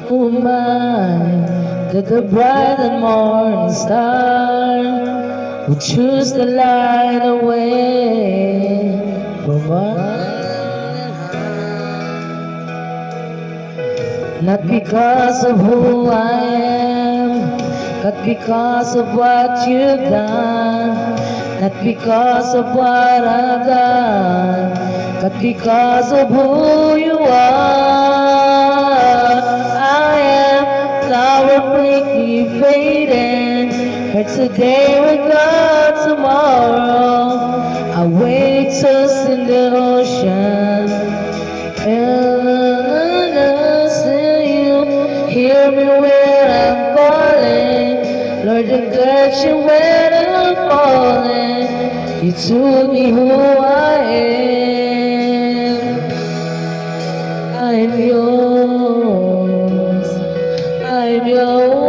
Who am I that the bright and morning star would choose to light away from us? Not because of who I am, not because of what you've done, not because of what I've done, but because of who you are. I am flower quickly fading, for today we're gone tomorrow. I wait just in the ocean. And still you hear me when I'm calling. Lord, I got you when I'm falling. You told me who I am. I'm yours. I'm yours.